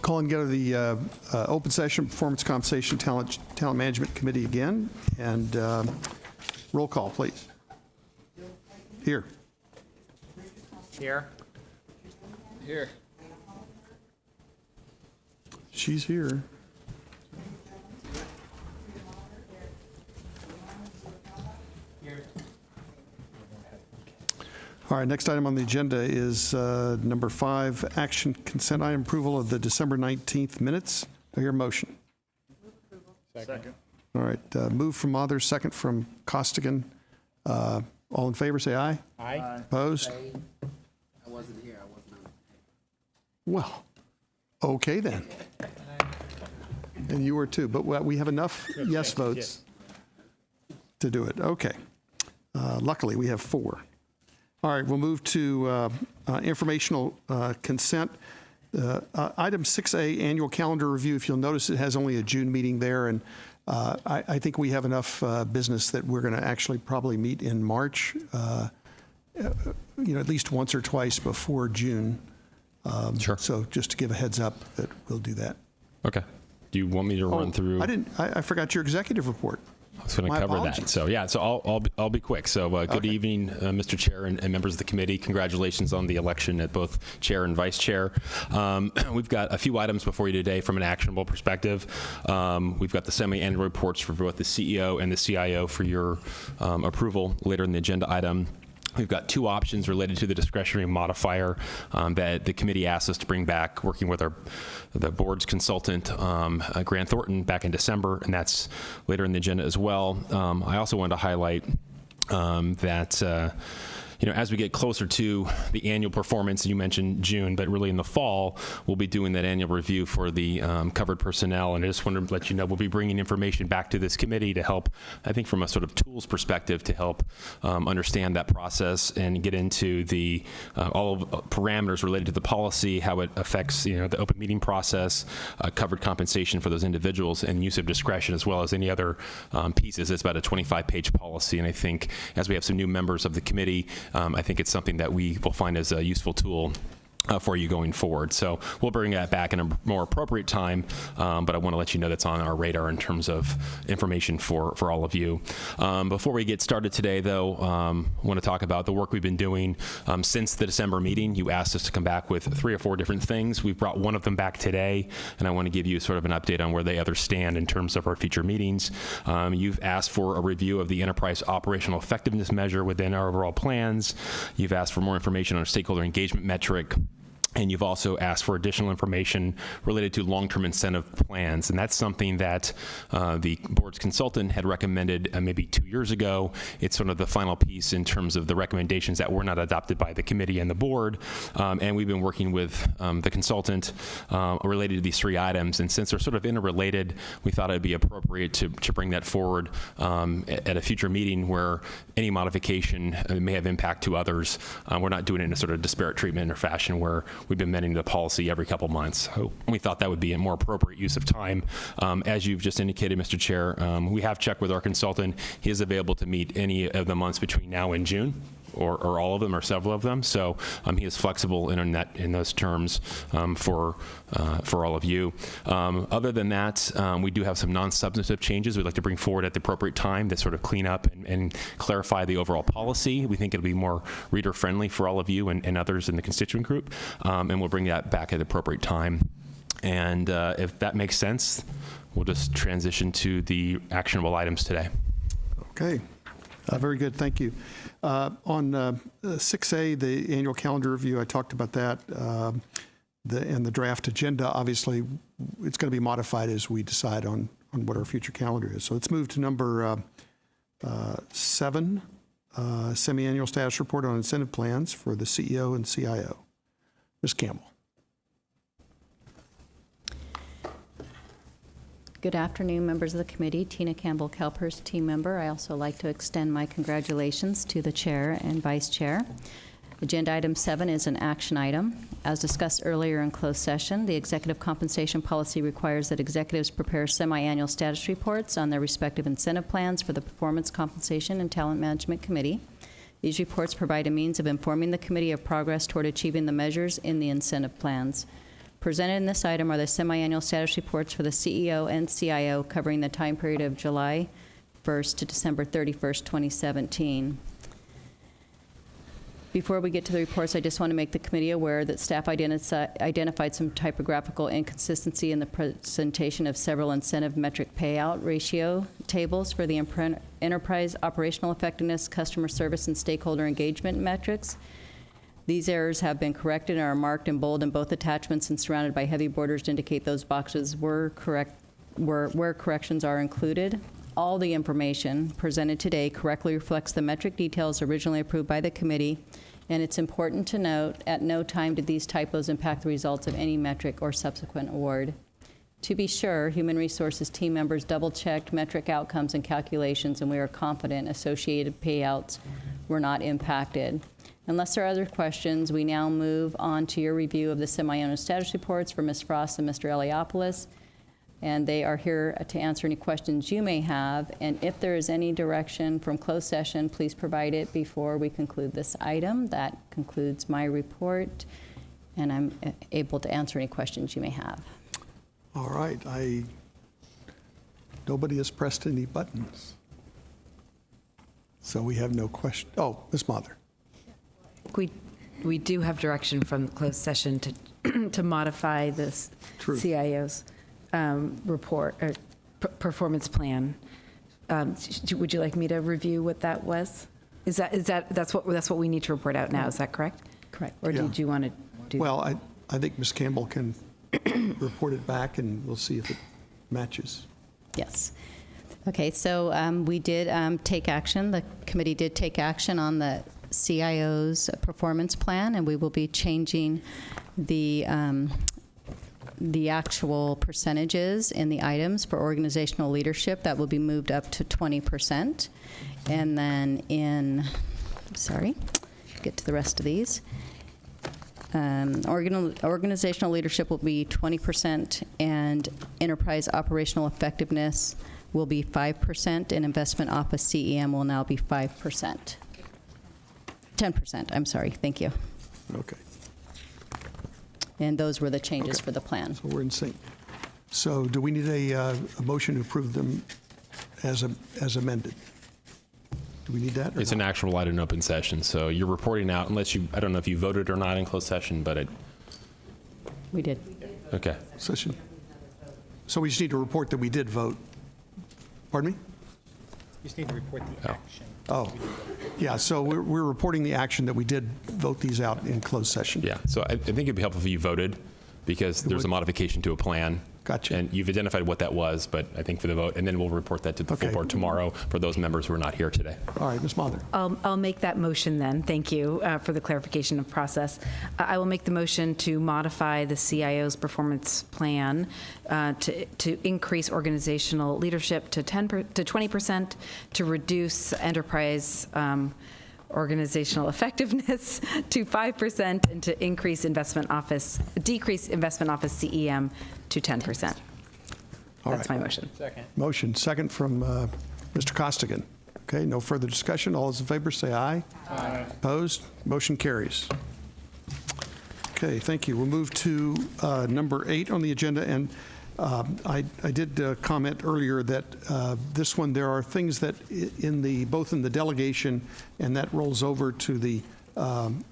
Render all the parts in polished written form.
Calling together the open session, performance compensation, talent management committee again, and roll call, please. Here. Here. Here. She's here. All right, next item on the agenda is number 5, action consent item, approval of the December 19th minutes. I hear a motion. Second. All right, move from Mather, second from Costigan. All in favor, say aye. Aye. Opposed? I wasn't here. I wasn't on. Well, okay then. And you were too, but we have enough yes votes to do it. Okay. Luckily, we have 4. All right, we'll move to informational consent. Item 6A, annual calendar review. If you'll notice, it has only a June meeting there, and I think we have enough business that we're going to actually probably meet in March, at least once or twice before June. Sure. So just to give a heads up that we'll do that. Okay. Do you want me to run through? I forgot your executive report. I was going to cover that. So yeah, so I'll be quick. So good evening, Mr. Chair and members of the committee. Congratulations on the election at both chair and vice chair. We've got a few items before you today from an actionable perspective. We've got the semi-annual reports for both the CEO and the CIO for your approval later in the agenda item. We've got 2 options related to the discretionary modifier that the committee asked us to bring back, working with the board's consultant, Grant Thornton, back in December, and that's later in the agenda as well. I also wanted to highlight that as we get closer to the annual performance, you mentioned June, but really in the fall, we'll be doing that annual review for the covered personnel. And I just wanted to let you know, we'll be bringing information back to this committee to help, I think from a sort of tools perspective, to help understand that process and get into the all of parameters related to the policy, how it affects, the open meeting process, covered compensation for those individuals, and use of discretion, as well as any other pieces. It's about a 25-page policy. And I think as we have some new members of the committee, I think it's something that we will find as a useful tool for you going forward. So we'll bring that back in a more appropriate time, but I want to let you know that's on our radar in terms of information for all of you. Before we get started today, though, I want to talk about the work we've been doing since the December meeting. You asked us to come back with 3 or 4 different things. We've brought one of them back today, and I want to give you sort of an update on where the others stand in terms of our future meetings. You've asked for a review of the enterprise operational effectiveness measure within our overall plans. You've asked for more information on our stakeholder engagement metric. And you've also asked for additional information related to long-term incentive plans. And that's something that the board's consultant had recommended maybe 2 years ago. It's sort of the final piece in terms of the recommendations that were not adopted by the committee and the board. And we've been working with the consultant related to these 3 items. And since they're sort of interrelated, we thought it'd be appropriate to bring that forward at a future meeting where any modification may have impact to others. We're not doing it in a sort of disparate treatment or fashion where we've been amending the policy every couple months. So we thought that would be a more appropriate use of time. As you've just indicated, Mr. Chair, we have checked with our consultant. He is available to meet any of the months between now and June, or all of them, or several of them. So he is flexible in those terms for all of you. Other than that, we do have some non-substantive changes we'd like to bring forward at the appropriate time that sort of clean up and clarify the overall policy. We think it'll be more reader-friendly for all of you and others in the constituent group, and we'll bring that back at the appropriate time. And if that makes sense, we'll just transition to the actionable items today. Okay. Very good. Thank you. On 6A, the annual calendar review, I talked about that. And the draft agenda, obviously, it's going to be modified as we decide on what our future calendar is. So let's move to number 7, semi-annual status report on incentive plans for the CEO and CIO. Ms. Campbell. Good afternoon, members of the committee. Tina Campbell, CalPERS team member. I also like to extend my congratulations to the chair and vice chair. Agenda item 7 is an action item. As discussed earlier in closed session, the executive compensation policy requires that executives prepare semi-annual status reports on their respective incentive plans for the Performance Compensation and Talent Management Committee. These reports provide a means of informing the committee of progress toward achieving the measures in the incentive plans. Presented in this item are the semi-annual status reports for the CEO and CIO covering the time period of July 1st to December 31st, 2017. Before we get to the reports, I just want to make the committee aware that staff identified some typographical inconsistency in the presentation of several incentive metric payout ratio tables for the enterprise operational effectiveness, customer service, and stakeholder engagement metrics. These errors have been corrected and are marked in bold in both attachments and surrounded by heavy borders to indicate those boxes were correct, where corrections are included. All the information presented today correctly reflects the metric details originally approved by the committee, and it's important to note, at no time did these typos impact the results of any metric or subsequent award. To be sure, Human Resources team members double-checked metric outcomes and calculations, and we are confident associated payouts were not impacted. Unless there are other questions, we now move on to your review of the semi-annual status reports for Ms. Frost and Mr. Eliopoulos. And they are here to answer any questions you may have. And if there is any direction from closed session, please provide it before we conclude this item. That concludes my report, and I'm able to answer any questions you may have. All right. Nobody has pressed any buttons. So we have no question. Oh, Ms. Mather. We do have direction from the closed session to modify this True. CIO's report or performance plan. Would you like me to review what that was? That's what we need to report out now? Is that correct? Correct. Or Yeah. did you want to do? Well, I think Ms. Campbell can report it back, and we'll see if it matches. Yes. Okay, so we did take action. The committee did take action on the CIO's performance plan, and we will be changing the actual percentages in the items for organizational leadership. That will be moved up to 20%. And then get to the rest of these. Organizational leadership will be 20%, and enterprise operational effectiveness will be 5%, and investment office CEM will now be 5%. 10%, I'm sorry, thank you. Okay. And those were the changes Okay. for the plan. So we're in sync. So do we need a motion to approve them as amended? Do we need that? Or It's an not? actual item in open session, so you're reporting out unless you, I don't know if you voted or not in closed session, but We did. okay. Session. So we just need to report that we did vote. Pardon me? You just need to report the action. Oh, yeah, so we're reporting the action that we did vote these out in closed session. Yeah, so I think it'd be helpful if you voted, because there's a would. modification to a plan. Gotcha. And you've identified what that was, but I think for the vote, and then we'll report that to the full Okay. board tomorrow for those members who are not here today. All right, Ms. Mather. I'll make that motion then. Thank you for the clarification of process. I will make the motion to modify the CIO's performance plan to increase organizational leadership to 20%, to reduce enterprise organizational effectiveness to 5%, and to decrease investment office CEM to 10%. All That's right. my motion. Second. Motion, second from Mr. Costigan. Okay, no further discussion. All those in favor say aye. Aye. Opposed? Motion carries. Okay, thank you. We'll move to number 8 on the agenda, and I did comment earlier that this one, there are things that both in the delegation and that rolls over to the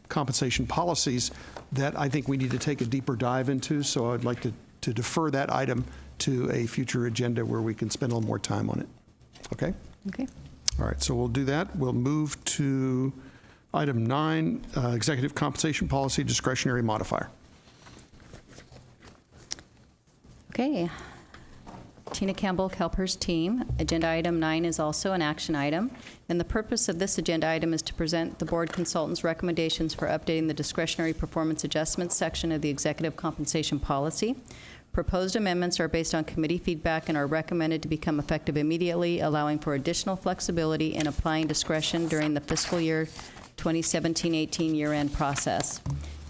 compensation policies that I think we need to take a deeper dive into, so I'd like to defer that item to a future agenda where we can spend a little more time on it. Okay? Okay. All right, so we'll do that. We'll move to item 9, executive compensation policy discretionary modifier. Okay. Tina Campbell, CalPERS team. Agenda item 9 is also an action item, and the purpose of this agenda item is to present the board consultant's recommendations for updating the discretionary performance adjustments section of the executive compensation policy. Proposed amendments are based on committee feedback and are recommended to become effective immediately, allowing for additional flexibility in applying discretion during the fiscal year 2017-18 year-end process.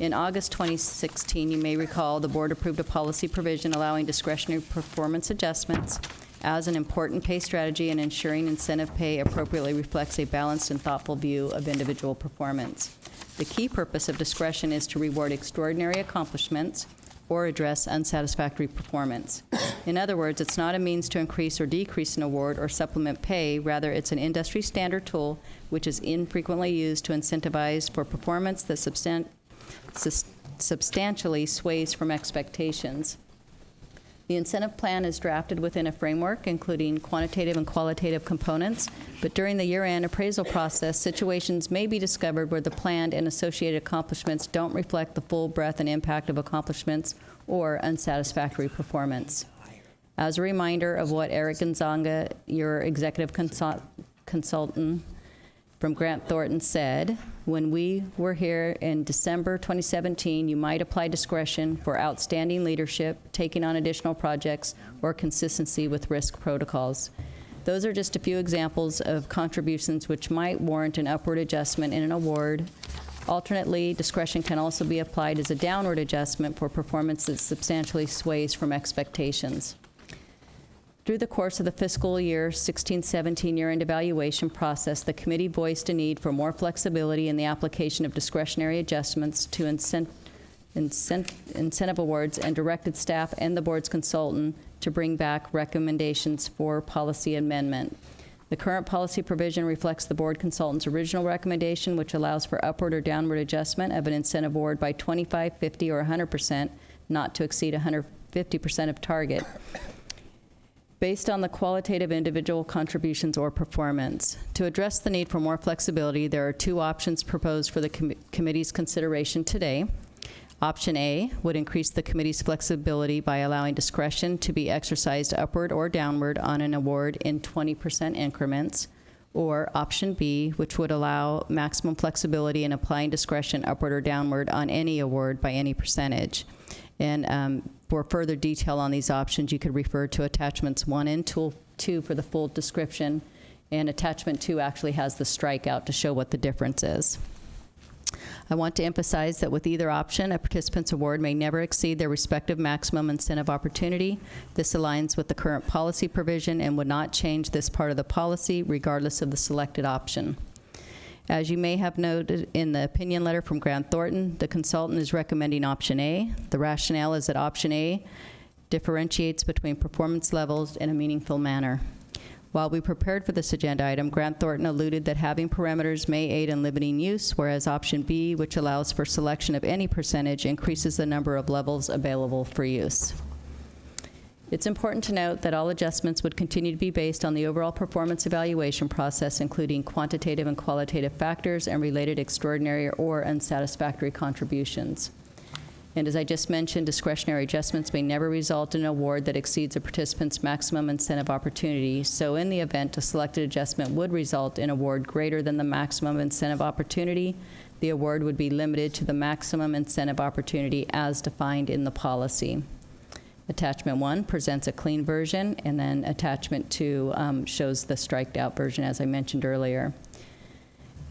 In August 2016, you may recall, the board approved a policy provision allowing discretionary performance adjustments as an important pay strategy and ensuring incentive pay appropriately reflects a balanced and thoughtful view of individual performance. The key purpose of discretion is to reward extraordinary accomplishments, or address unsatisfactory performance. In other words, it's not a means to increase or decrease an award or supplement pay. Rather, it's an industry standard tool which is infrequently used to incentivize for performance that substantially sways from expectations. The incentive plan is drafted within a framework including quantitative and qualitative components, but during the year-end appraisal process, situations may be discovered where the planned and associated accomplishments don't reflect the full breadth and impact of accomplishments or unsatisfactory performance. As a reminder of what Eric Gonzaga, your executive consultant from Grant Thornton, said, when we were here in December 2017, you might apply discretion for outstanding leadership, taking on additional projects, or consistency with risk protocols. Those are just a few examples of contributions which might warrant an upward adjustment in an award. Alternately, discretion can also be applied as a downward adjustment for performance that substantially sways from expectations. Through the course of the fiscal year 16-17 year-end evaluation process, the committee voiced a need for more flexibility in the application of discretionary adjustments to incentive awards and directed staff and the board's consultant to bring back recommendations for policy amendment. The current policy provision reflects the board consultant's original recommendation, which allows for upward or downward adjustment of an incentive award by 25%, 50%, or 100%, not to exceed 150% of target, based on the qualitative individual contributions or performance. To address the need for more flexibility, there are two options proposed for the committee's consideration today. Option A would increase the committee's flexibility by allowing discretion to be exercised upward or downward on an award in 20% increments. Or option B, which would allow maximum flexibility in applying discretion upward or downward on any award by any percentage. And for further detail on these options, you could refer to attachments 1 and 2 for the full description, and attachment 2 actually has the strikeout to show what the difference is. I want to emphasize that with either option, a participant's award may never exceed their respective maximum incentive opportunity. This aligns with the current policy provision and would not change this part of the policy regardless of the selected option. As you may have noted in the opinion letter from Grant Thornton, the consultant is recommending option A. The rationale is that option A differentiates between performance levels in a meaningful manner. While we prepared for this agenda item, Grant Thornton alluded that having parameters may aid in limiting use, whereas option B, which allows for selection of any percentage, increases the number of levels available for use. It's important to note that all adjustments would continue to be based on the overall performance evaluation process, including quantitative and qualitative factors and related extraordinary or unsatisfactory contributions. And as I just mentioned, discretionary adjustments may never result in an award that exceeds a participant's maximum incentive opportunity. So in the event a selected adjustment would result in an award greater than the maximum incentive opportunity, the award would be limited to the maximum incentive opportunity as defined in the policy. Attachment 1 presents a clean version, and then attachment 2 shows the striked out version, as I mentioned earlier.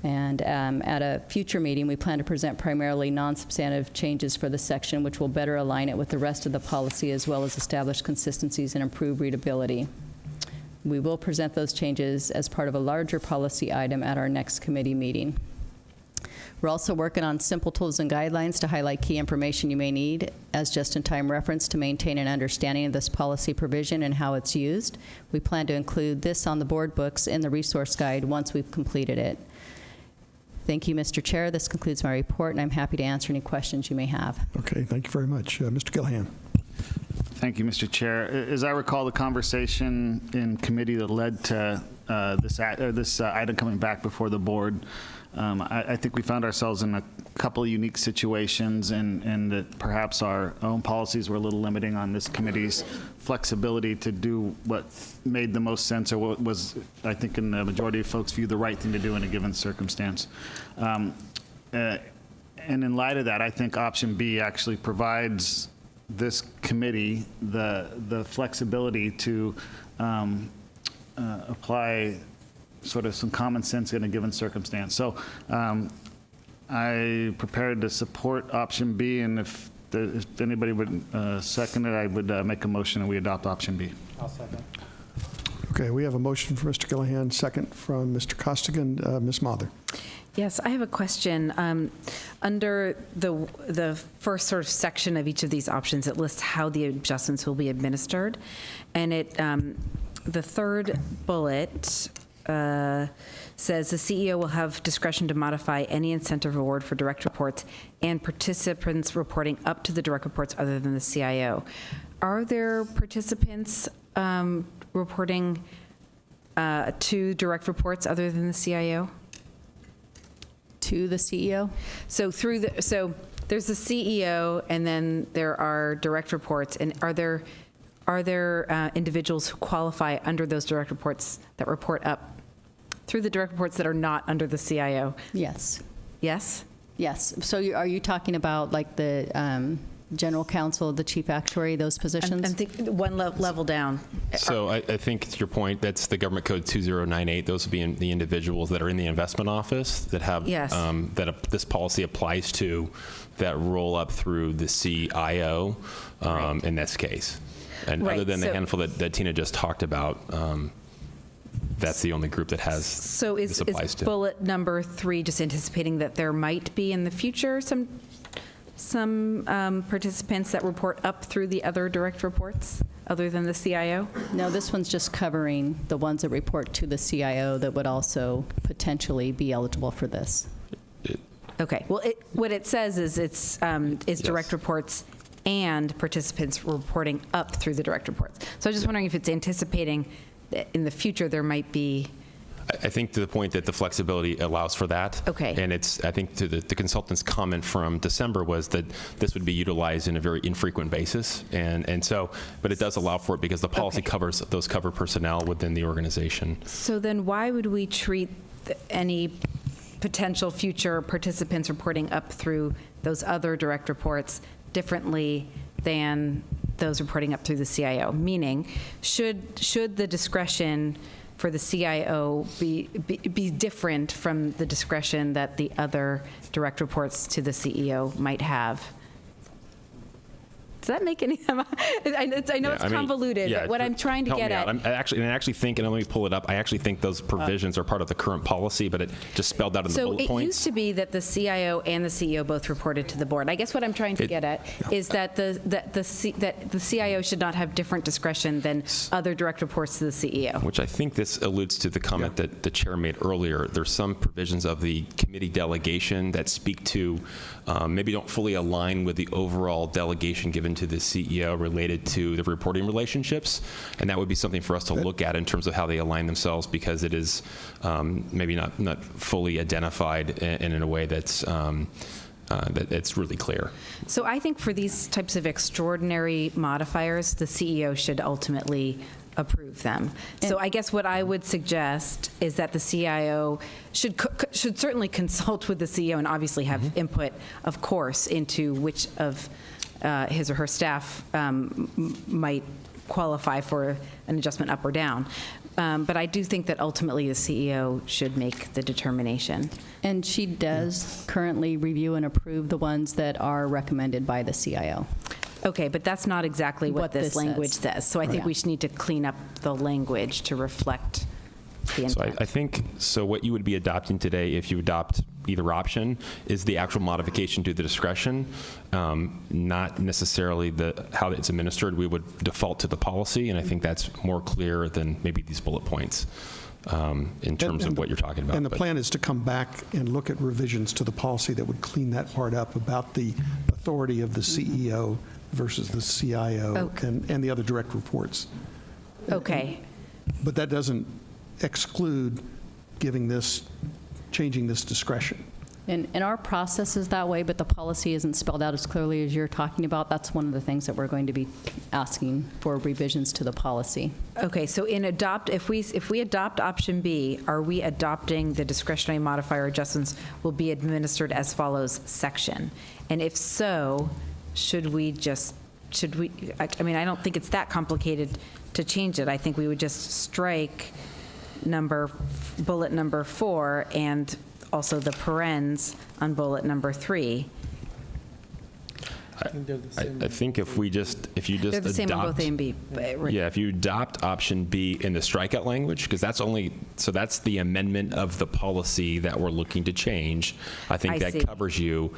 And at a future meeting, we plan to present primarily non-substantive changes for the section, which will better align it with the rest of the policy, as well as establish consistencies and improve readability. We will present those changes as part of a larger policy item at our next committee meeting. We're also working on simple tools and guidelines to highlight key information you may need as just-in-time reference to maintain an understanding of this policy provision and how it's used. We plan to include this on the board books in the resource guide once we've completed it. Thank you, Mr. Chair. This concludes my report, and I'm happy to answer any questions you may have. Okay, thank you very much. Mr. Gillihan. Thank you, Mr. Chair. As I recall, the conversation in committee that led to this item coming back before the board, I think we found ourselves in a couple of unique situations, and that perhaps our own policies were a little limiting on this committee's flexibility to do what made the most sense, or what was, I think, in the majority of folks' view, the right thing to do in a given circumstance. And in light of that, I think option B actually provides this committee the flexibility to apply sort of some common sense in a given circumstance. So I prepared to support option B, and if anybody would second it, I would make a motion and we adopt option B. I'll second. Okay, we have a motion from Mr. Gillihan, second from Mr. Costigan. Ms. Mather. Yes, I have a question. Under the first sort of section of each of these options, it lists how the adjustments will be administered. And the third bullet says the CEO will have discretion to modify any incentive award for direct reports and participants reporting up to the direct reports other than the CIO. Are there participants reporting to direct reports other than the CIO? To the CEO? So there's the CEO, and then there are direct reports. And are there individuals who qualify under those direct reports that report up through the direct reports that are not under the CIO? Yes. Yes? Yes. So are you talking about like the general counsel, the chief actuary, those positions? I'm thinking one level down. So I think to your point, that's the Government Code 2098. Those would be the individuals that are in the investment office that have Yes. this policy applies to, that roll up through the CIO in this case. And Right, other than the so- handful that Tina just talked about, that's the only group that has So this applies is to. bullet number 3 just anticipating that there might be in the future some participants that report up through the other direct reports other than the CIO? No, this one's just covering the ones that report to the CIO that would also potentially be eligible for this. Okay, well, what it says is it's direct reports and participants reporting up through the direct reports. So I was just wondering if it's anticipating that in the future there might be. I think to the point that the flexibility allows for that. Okay. And I think to the consultant's comment from December was that this would be utilized in a very infrequent basis. And so, but it does allow for it because the policy Okay. covers those covered personnel within the organization. So then why would we treat any potential future participants reporting up through those other direct reports differently than those reporting up through the CIO? Meaning, should the discretion for the CIO be different from the discretion that the other direct reports to the CEO might have? Does that make any? I know it's convoluted, but what I'm trying to help get me out. at. I actually think, and let me pull it up. I actually think those provisions are part of the current policy, but it just spelled out in the bullet So it points. used to be that the CIO and the CEO both reported to the board. I guess what I'm trying to get at is that the CIO should not have different discretion than other direct reports to the CEO. Which I think this alludes to the comment that the chair made earlier. There's some provisions of the committee delegation that speak to, maybe don't fully align with the overall delegation given to the CEO related to the reporting relationships. And that would be something for us to look at in terms of how they align themselves, because it is maybe not fully identified in a way that's it's really clear. So I think for these types of extraordinary modifiers, the CEO should ultimately approve them. So I guess what I would suggest is that the CIO should certainly consult with the CEO and obviously have input, of course, into which of his or her staff might qualify for an adjustment up or down. But I do think that ultimately the CEO should make the determination. And she does currently review and approve the ones that are recommended by the CIO. Okay, but that's not exactly what this language says. So I think we just need to clean up the language to reflect the So intent. I think, so what you would be adopting today, if you adopt either option, is the actual modification to the discretion, not necessarily how it's administered. We would default to the policy, and I think that's more clear than maybe these bullet points in terms of what you're talking about. And the But- plan is to come back and look at revisions to the policy that would clean that part up about the authority of the CEO versus the CIO Okay. and the other direct reports. Okay. But that doesn't exclude changing this discretion. And our process is that way, but the policy isn't spelled out as clearly as you're talking about. That's one of the things that we're going to be asking for revisions to the policy. Okay, so if we adopt option B, are we adopting the discretionary modifier adjustments will be administered as follows section? And if so, should we, I mean, I don't think it's that complicated to change it. I think we would just strike bullet number 4 and also the parens on bullet number 3. I think if you just They're the same on both adopt, A and B. But right. yeah, if you adopt option B in the strikeout language, because that's the amendment of the policy that we're looking to change. I think I that see. covers you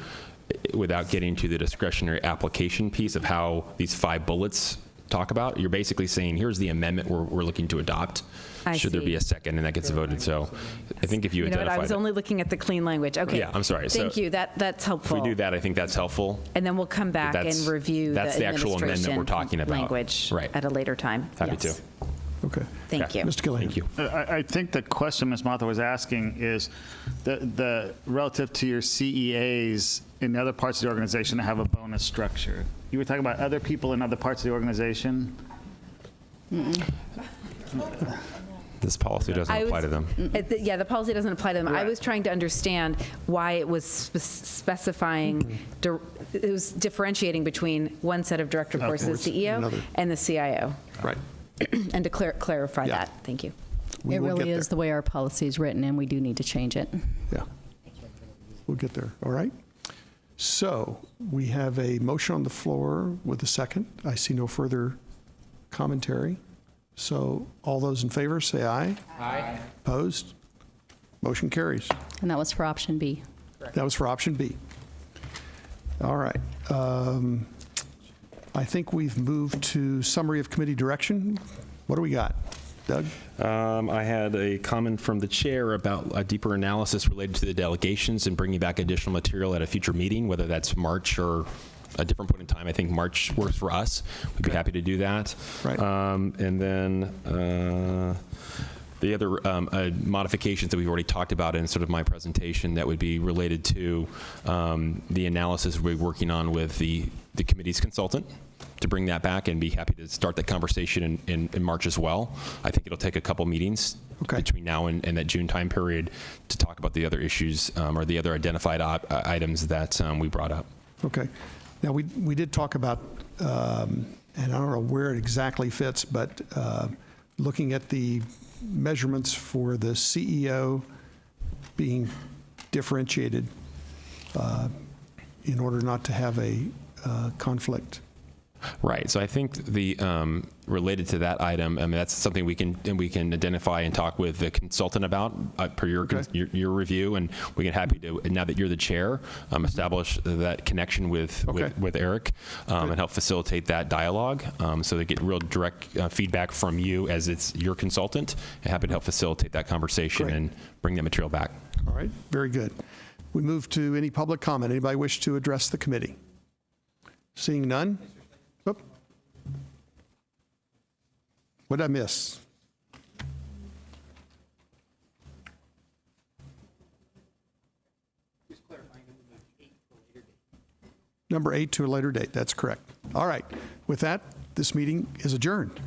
without getting to the discretionary application piece of how these 5 bullets talk about. You're basically saying, here's the amendment we're looking to adopt. I Should there see. be a second, and that gets voted. So I think if you You know what? I identify was that- only looking at the clean language. Okay. Yeah, I'm sorry. Thank So you. That's if helpful. we do that, I think that's helpful. And then we'll come back and That's- review that's the actual amendment administration we're talking about. language Right. at a later time. Happy Yes. to. Okay. Thank you. Mr. Gillian. Thank you. I think the question Ms. Mata was asking is the relative to your CEAs in other parts of the organization that have a bonus structure. You were talking about other people in other parts of the organization? This policy doesn't apply to them. Yeah, the policy doesn't apply to them. I Correct. was trying to understand why it was specifying, it was differentiating between one set of direct reports to the CEO Another. and the CIO. Right. And to clarify Yeah. that, thank you. We It will really get is there. the way our policy is written, and we do need to change it. Yeah. We'll get there. All right. So we have a motion on the floor with a second. I see no further commentary. So all those in favor, say aye. Aye. Opposed? Motion carries. And that was for option B. That was for option B. All right. I think we've moved to summary of committee direction. What do we got? Doug? I had a comment from the chair about a deeper analysis related to the delegations and bringing back additional material at a future meeting, whether that's March or a different point in time. I think March works for us. We'd be happy to do that. Right. And then the other modifications that we've already talked about in sort of my presentation that would be related to the analysis we're working on with the committee's consultant, to bring that back and be happy to start that conversation in March as well. I think it'll take a couple meetings between now and that June time period to talk about the other issues or the other identified items that we brought up. Okay. Now, we did talk about, and I don't know where it exactly fits, but looking at the measurements for the CEO being differentiated in order not to have a conflict. Right. So I think the related to that item, I mean, that's something we can identify and talk with the consultant about per your review, and we can happy to, now that you're the chair, establish that connection with Eric and help facilitate that dialogue, so they get real direct feedback from you as it's your consultant, and happy to help facilitate that conversation and bring that material back. All right. Very good. We move to any public comment. Anybody wish to address the committee? Seeing none? Oop. What did I miss? Number 8 to a later date. That's correct. All right. With that, this meeting is adjourned.